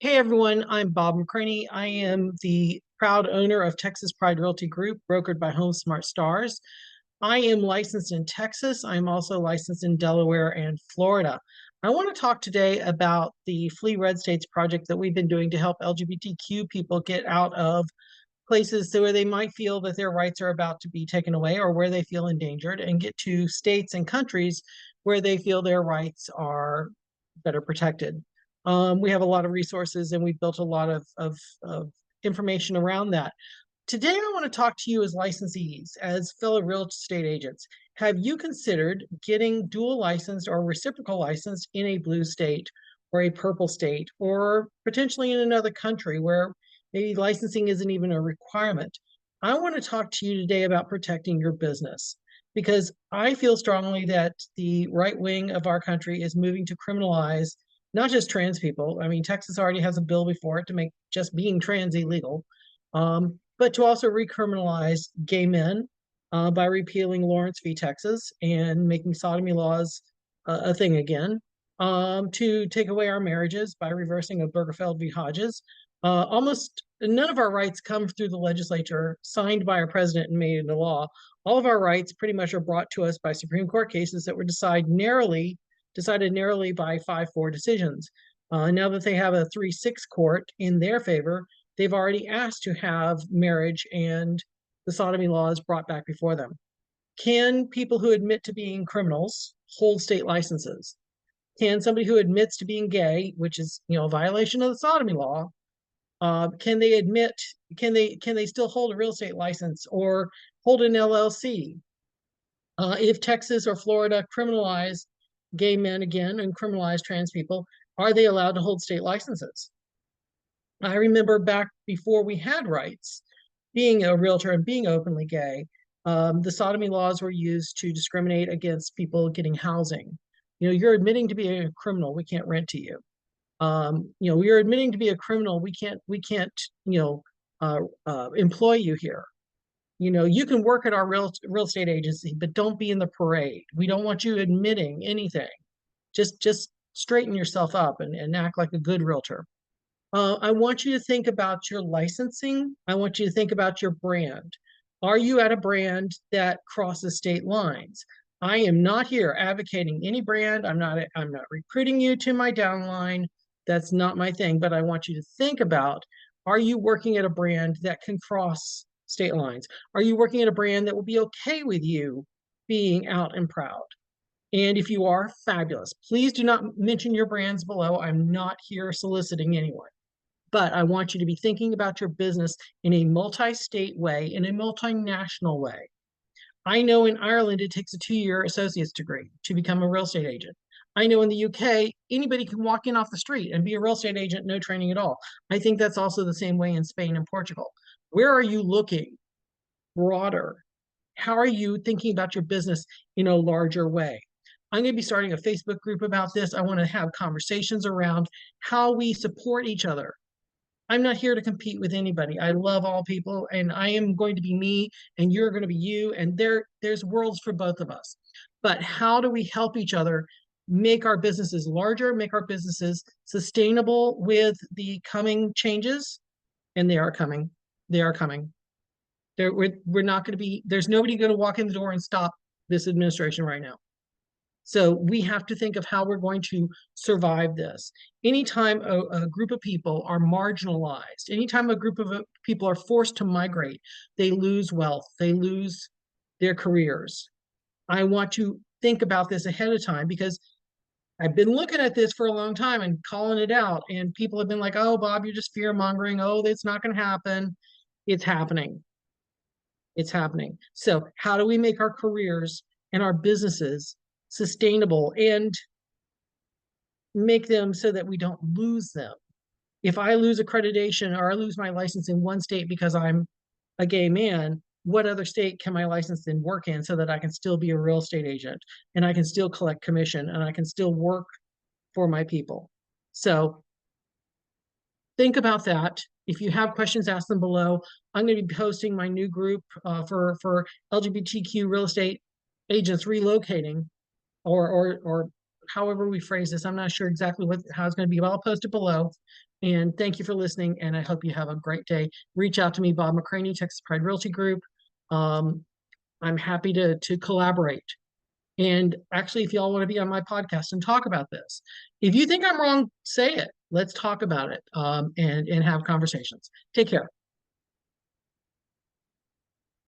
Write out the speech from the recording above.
Hey everyone, I'm Bob McCraney. I am the proud owner of Texas Pride Realty Group, brokered by Home Smart Stars. I am licensed in Texas. I'm also licensed in Delaware and Florida. I want to talk today about the Flee Red States project that we've been doing to help LGBTQ people get out of places where they might feel that their rights are about to be taken away or where they feel endangered and get to states and countries where they feel their rights are better protected. We have a lot of resources and we've built a lot of information around that. Today, I want to talk to you as licensees, as fellow real estate agents. Have you considered getting dual licensed or reciprocal licensed in a blue state or a purple state, or potentially in another country where maybe licensing isn't even a requirement? I want to talk to you today about protecting your business because I feel strongly that the right wing of our country is moving to criminalize not just trans people. I mean, Texas already has a bill before it to make just being trans illegal, but to also recriminalize gay men by repealing Lawrence v. Texas and making sodomy laws a thing again, to take away our marriages by reversing Obergefell v. Hodges. Almost none of our rights come through the legislature, signed by our president and made into law. All of our rights pretty much are brought to us by Supreme Court cases that were decided narrowly by 5-4 decisions. Now that they have a 3-6 court in their favor, they've already asked to have marriage and the sodomy laws brought back before them. Can people who admit to being criminals hold state licenses? Can somebody who admits to being gay, which is a violation of the sodomy law, can they admit? Can they still hold a real estate license or hold an LLC? If Texas or Florida criminalize gay men again and criminalize trans people, are they allowed to hold state licenses? I remember back before we had rights, being a realtor and being openly gay, the sodomy laws were used to discriminate against people getting housing. You're admitting to be a criminal, we can't rent to you. You're admitting to be a criminal, we can't, employ you here. You can work at our real estate agency, but don't be in the parade. We don't want you admitting anything. Just straighten yourself up and act like a good realtor. I want you to think about your licensing. I want you to think about your brand. Are you at a brand that crosses state lines? I am not here advocating any brand. I'm not recruiting you to my downline. That's not my thing. But I want you to think about, are you working at a brand that can cross state lines? Are you working at a brand that will be okay with you being out and proud? And if you are, fabulous. Please do not mention your brands below. I'm not here soliciting anyone. But I want you to be thinking about your business in a multi-state way, in a multinational way. I know in Ireland it takes a 2-year associate's degree to become a real estate agent. I know in the UK, anybody can walk in off the street and be a real estate agent, no training at all. I think that's also the same way in Spain and Portugal. Where are you looking broader? How are you thinking about your business in a larger way? I'm going to be starting a Facebook group about this. I want to have conversations around how we support each other. I'm not here to compete with anybody. I love all people, and I am going to be me, and you're going to be you, and there's worlds for both of us. But how do we help each other make our businesses larger, make our businesses sustainable with the coming changes? And they are coming. They are coming. We're not going to be, there's nobody going to walk in the door and stop this administration right now. So we have to think of how we're going to survive this. Anytime a group of people are marginalized, anytime a group of people are forced to migrate, they lose wealth, they lose their careers. I want to think about this ahead of time because I've been looking at this for a long time and calling it out. And people have been like, oh, Bob, you're just fear mongering. Oh, it's not going to happen. It's happening. It's happening. So how do we make our careers and our businesses sustainable and make them so that we don't lose them? If I lose accreditation or I lose my license in one state because I'm a gay man, what other state can my license then work in so that I can still be a real estate agent and I can still collect commission and I can still work for my people? So think about that. If you have questions, ask them below. I'm going to be posting my new group for LGBTQ real estate agents relocating or however we phrase this. I'm not sure exactly how it's going to be, but I'll post it below. And thank you for listening. And I hope you have a great day. Reach out to me, Bob McCraney, Texas Pride Realty Group. I'm happy to collaborate. And actually, if y'all want to be on my podcast and talk about this, if you think I'm wrong, say it. Let's talk about it, and have conversations. Take care.